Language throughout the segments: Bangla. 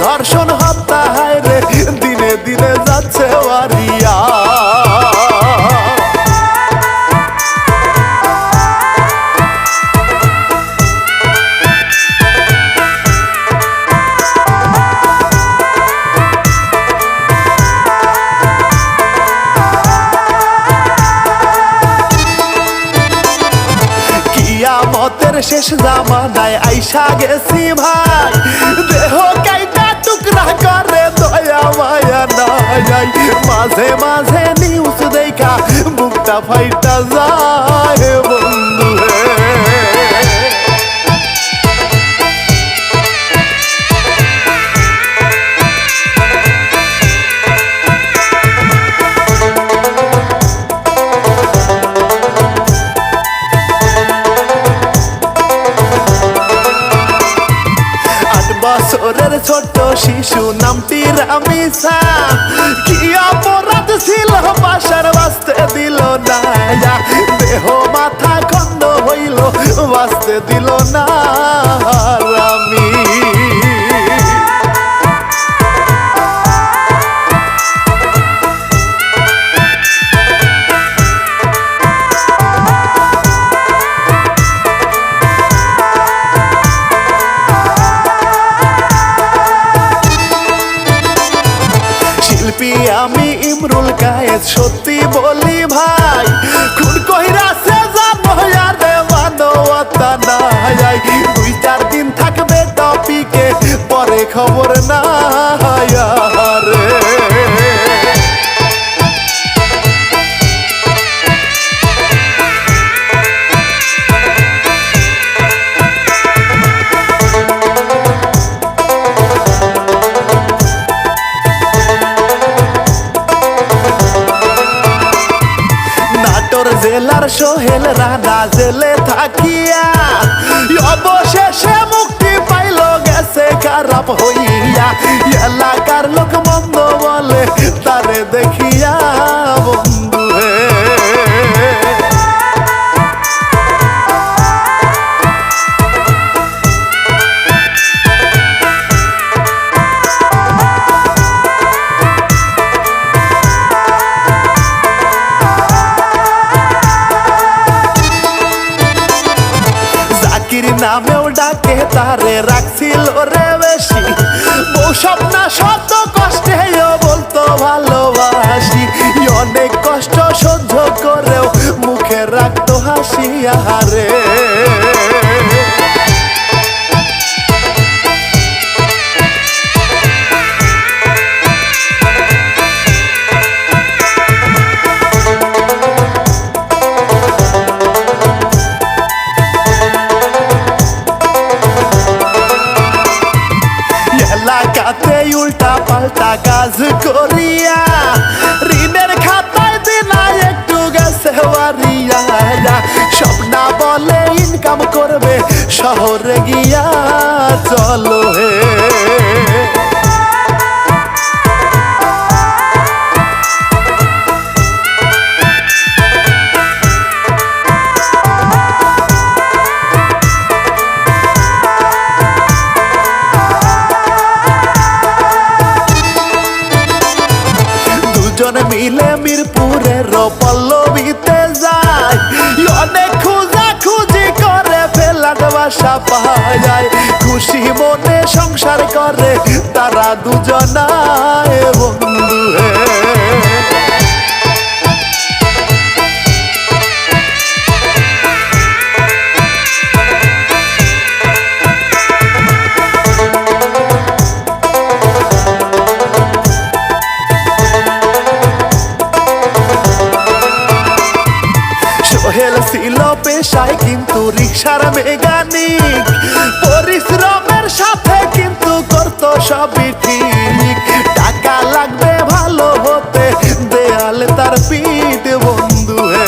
ধর্ষণ হত্যা হায় রে দিনে দিনে যাচ্ছে বাড়িয়া। কিয়ামতের শেষ জামানায় আইসা গেছি ভাই, দেহ কাইটা টুকরা করে দয়া মায়া নাই। মাঝে মাঝে নিউজ দেখা বুকটা ফাইটা যায় বন্ধু রে। বছরের ছোট শিশু নামটি রামিসা, কি অপরাধ ছিল বাসার বাঁচতে দিল না। দেহ মাথা খন্ড হইল বাঁচতে দিল না রামি। আমি ইমরুল কায়েদ সত্যি বলি ভাই, খুন কইরাছে জানো রে মানবতা নাই। 2-4 দিন থাকবে টপিকে পরে খবর নাই রে। জেলার সোহেল রানা জেলে থাকিয়া অবশেষে মুক্তি পাইল গেছে খারাপ হইয়া। এলাকার লোক মন্দ বলে তারে দেখিয়া বন্ধু হে। নামেও ডাকে তারে রাখছিল রে বেশি, বউ স্বপ্না শত কষ্টে বলতো ভালোবাসি। অনেক কষ্ট সহ্য করেও মুখে রাখতো হাসি আহারে। এলাকাতে উল্টা পাল্টা কাজ করিয়া ঋণের খাতায় দিনা একটু গেছে বাড়িয়া। স্বপ্না বলে ইনকাম করবে শহরে গিয়া, চলো হে। মিলে মিরপুরের পল্লবীতে যায়, অনেক খুঁজা খুঁজি করে ফেলার বাসা পায়। খুশি মনে সংসার করে তারা দুজনায় বন্ধু হে। সোহেল ছিল পেশায় কিন্তু রিক্সার মেকানিক, পরিশ্রমের সাথে কিন্তু করতো সবই ঠিক। টাকা লাগবে ভালো হতে দেয়ালে তার পিঠ বন্ধু হে।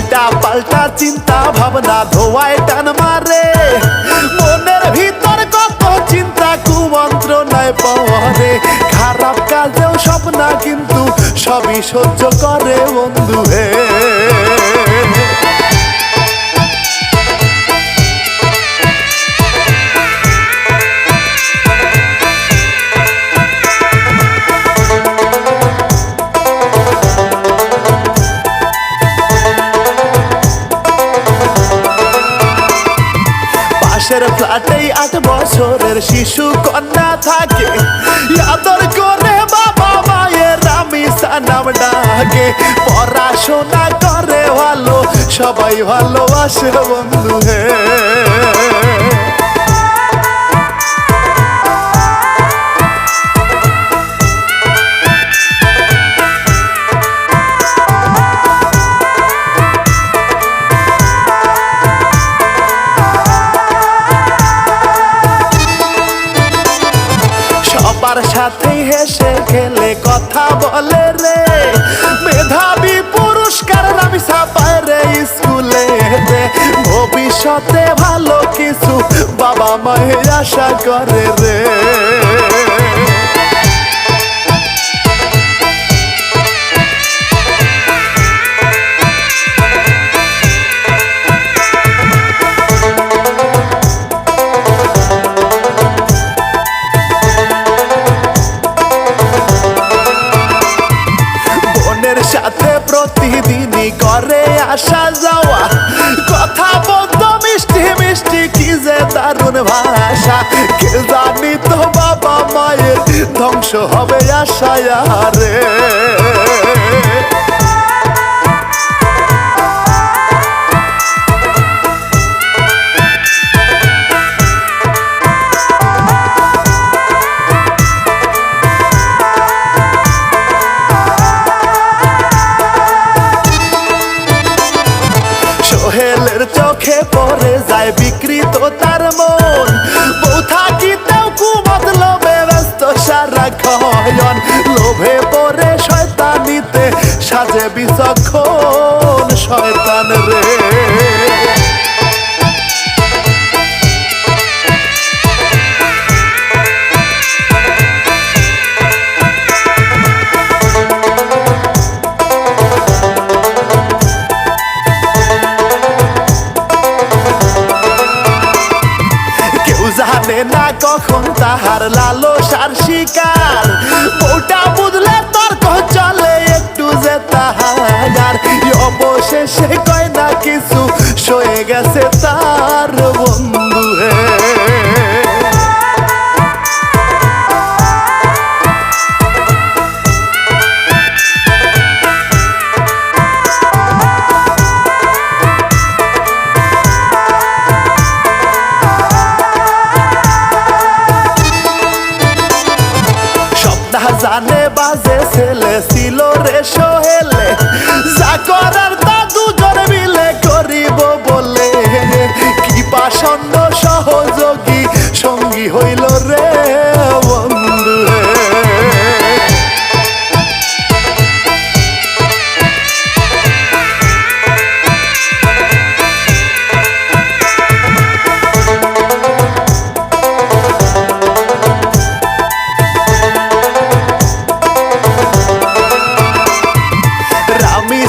উল্টা পাল্টা চিন্তা ভাবনা ধোয়ায় টান মারে, মনের ভিতর কত চিন্তা কুমন্ত্রণায় পড়ে। খারাপ কাজেও স্বপ্না কিন্তু সবই সহ্য করে বন্ধু হে। পাশের ফ্ল্যাটেই 8 বছরের শিশু কন্যা থাকে, আদর করে বাবা মায়ের রামিসা নাম ডাকে। পড়াশোনা করে ভালো, সবাই ভালোবাসে বন্ধু হে। সবার সাথে হেসে খেলে কথা বলে রে, মেধাবী পুরস্কার রামিসা পায় রে স্কুলে। ভবিষ্যতে ভালো কিছু বাবা মায়ে আশা করে রে। সাথে প্রতিদিনই করে আসা যাওয়া, কথা বলতো মিষ্টি মিষ্টি কি যে দারুণ ভাষা। কে জানি তো বাবা মায়ের ধ্বংস হবে আশায় রে। সোহেলের চোখে পড়ে যায় বিকৃত তার মন, বউ থাকিতেও কুমতলবে ব্যস্ত সারাক্ষণ। লোভে পড়ে শয়তানিতে সাজে বিচক্ষণ শয়তান রে। জানে না কখন তাহার লালসার শিকার, বউটা বুঝলে তর্ক চলে একটু যে তাহার। অবশেষে কয় না কিছু সয়ে গেছে তার বন্ধু হে। জানে বাজে ছেলে ছিল রে সোহেলে, যা করার তা দুজন মিলে করিব বলে। কি পাষণ্ড সহযোগী সঙ্গী হইল রে বন্ধু হে।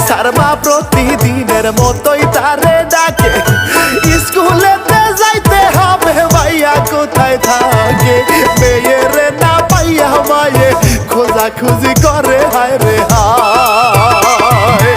শর্মা প্রতিদিনের মতোই তারে ডাকে, স্কুলেতে যাইতে হবে ভাইয়া কোথায় থাকে। মেয়ের না পাইয়া মায়ে খোঁজাখুঁজি করে হায় রে হায়।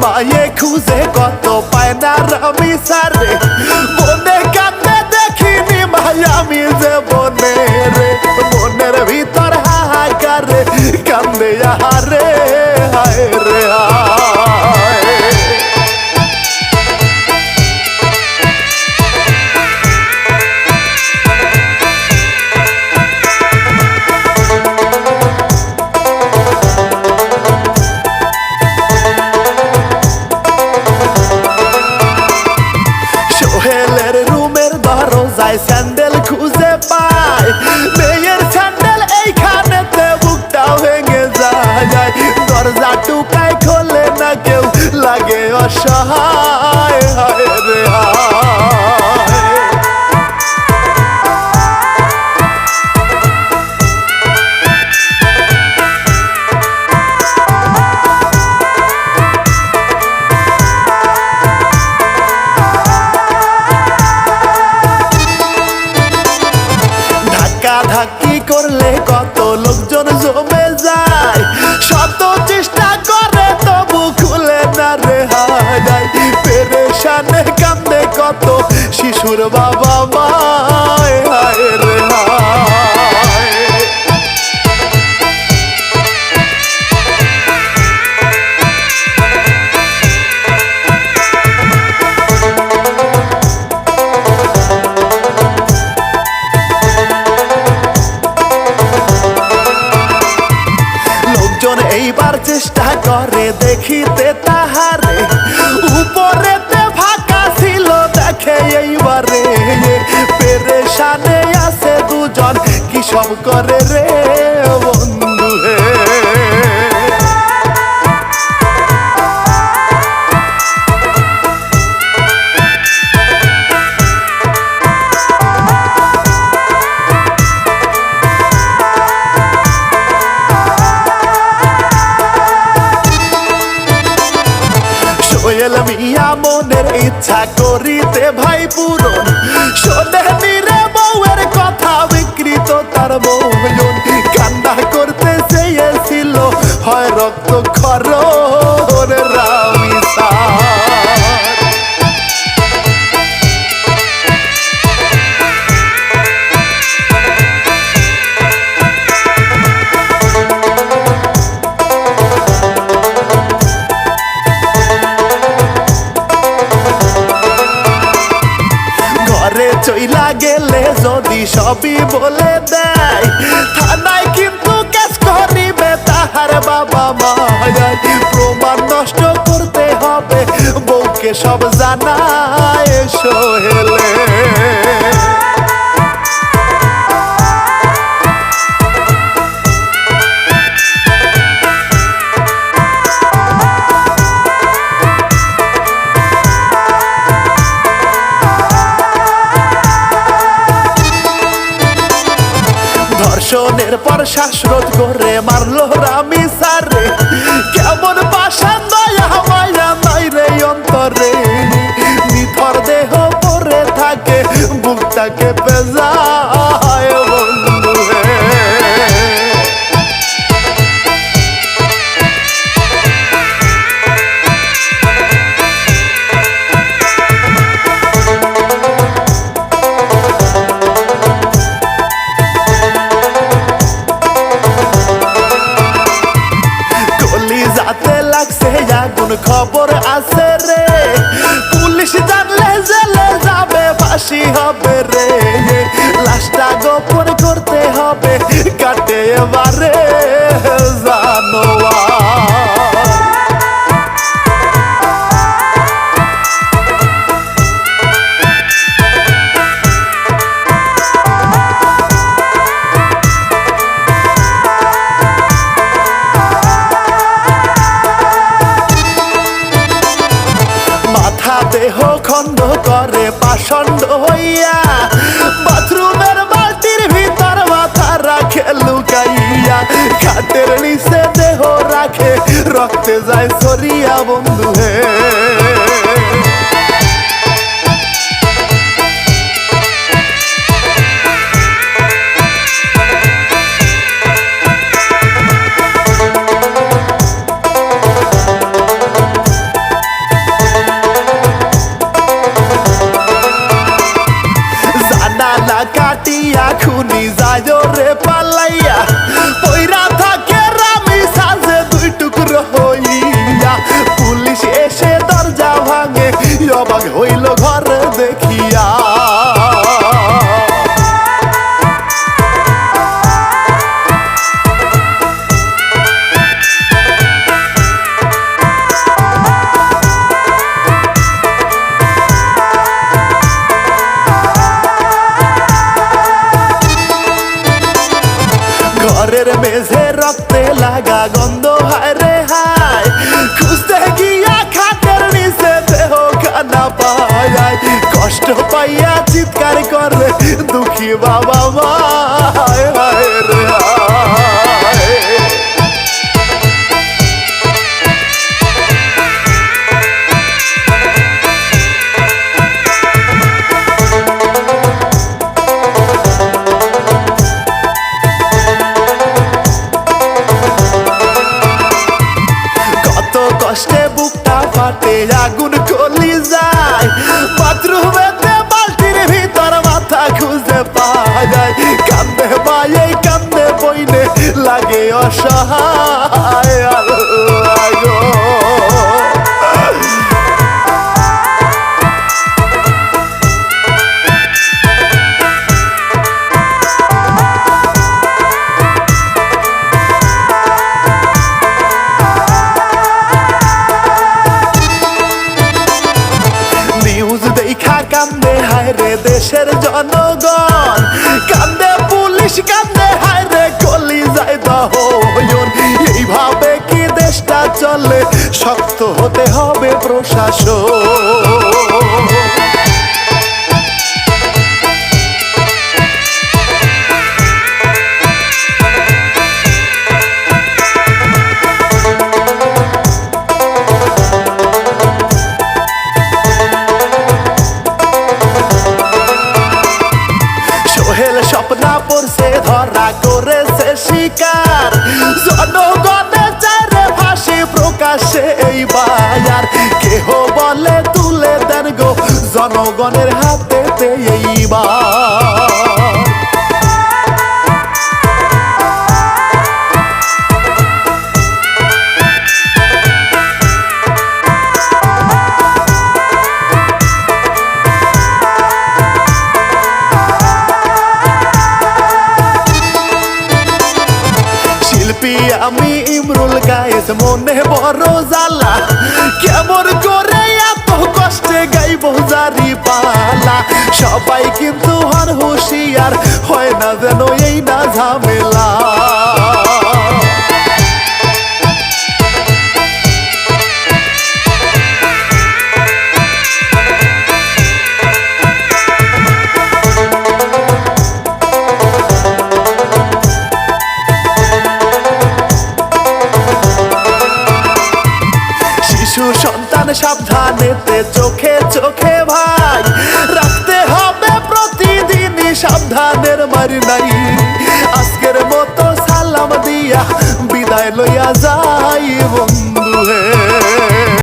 মায়ে খুঁজে কত পায় না রামিসা রে, বনে কান্দে দেখিনি ভাই আমি যে বনে রে। মনের ভিতর হাহাকার কান্দে আহারে হায় রে হায়। বাসায়, হায় রে হায়। ধাক্কি করলে কত লোকজন জমে যায়, শত চেষ্টা করে তবু খুলে না রে হায়। পেরেশানে কান্দে কত শিশুর বাবা মায়, হায় রে হায়। এইবার চেষ্টা করে দেখিতে তাহারে, উপরেতে ফাঁকা ছিল দেখে এইবারে। পেরেশানে আছে দুজন কি সব করে রে বন্ধু হে। সোহেল মিয়া মনের ইচ্ছা করিতে ভাই পূরণ, শোনেনি রে বউয়ের কথা বিকৃত তার মন। কান্না করতে চেয়েছিল হয় রক্ত খরণ রামিসার। চইলা গেলে যদি সবই বলে দেয়, থানায় কিন্তু কেস করিবে তাহার বাবা মায়। প্রমাণ নষ্ট করতে হবে বউকে সব জানায় সোহেলে। ধর্ষণের পর শ্বাসরোধ করে মারলো রামিসারে, কেমন পাষাণ দয়া মায়া নাই রে অন্তরে। নিথর দেহ পরে থাকে বুকটাকে পেঁজায় বন্ধু হে। আগুন খবর আছে রে, পুলিশ জানলে জেলে যাবে ফাঁসি হবে রে। লাশটা গোপন করতে হবে কাটে এবারে জানোয়ার। দেহ খন্ড করে পাষণ্ড হইয়া, বাথরুমের বালতির ভিতর মাথা রাখে লুকাইয়া। খাটের নিচে দেহ রাখে রক্তে যায় সরিয়া বন্ধু হে। কাটিয়া খুনি যায় রে পালাইয়া, পইরা থাকে রামি সাজে দুই টুকরো হইয়া। পুলিশ বাবা মা, হায় হায় রে হায়। কষ্টে বুকটা ফাটে আগুন কলি যায়, বাথরুমেতে বালতির ভিতর মাথা খুঁজে পাওয়া যায়। কান্দে মায়ে কান্দে বইনে লাগে অসহায়, আল্লাহ গো। কান্দে হায় রে দেশের জনগণ, কান্দে পুলিশ কান্দে হায় রে কলিজায় দহন। এইভাবে কি দেশটা চলে, শক্ত হতে হবে প্রশাসন। স্বপ্না পড়ছে ধরা করেছে শিকার, জনগণে চারে ফাঁসি প্রকাশে এইবার। কেহ বলে তুলে দেন গো জনগণের হাতে এইবার। আমি ইমরুল গায়েস মনে বড় জ্বালা, কেমন করে এত কষ্টে গাইব জারি পালা। সবাই কিন্তু হর হুঁশিয়ার, হয় না যেন এই না ঝামেলা। সন্তান সাবধানেতে চোখে চোখে ভাই, রাখতে হবে প্রতিদিনই সাবধানের মারি নাই। আজকের মতো সালাম দিয়া বিদায় লইয়া যাই।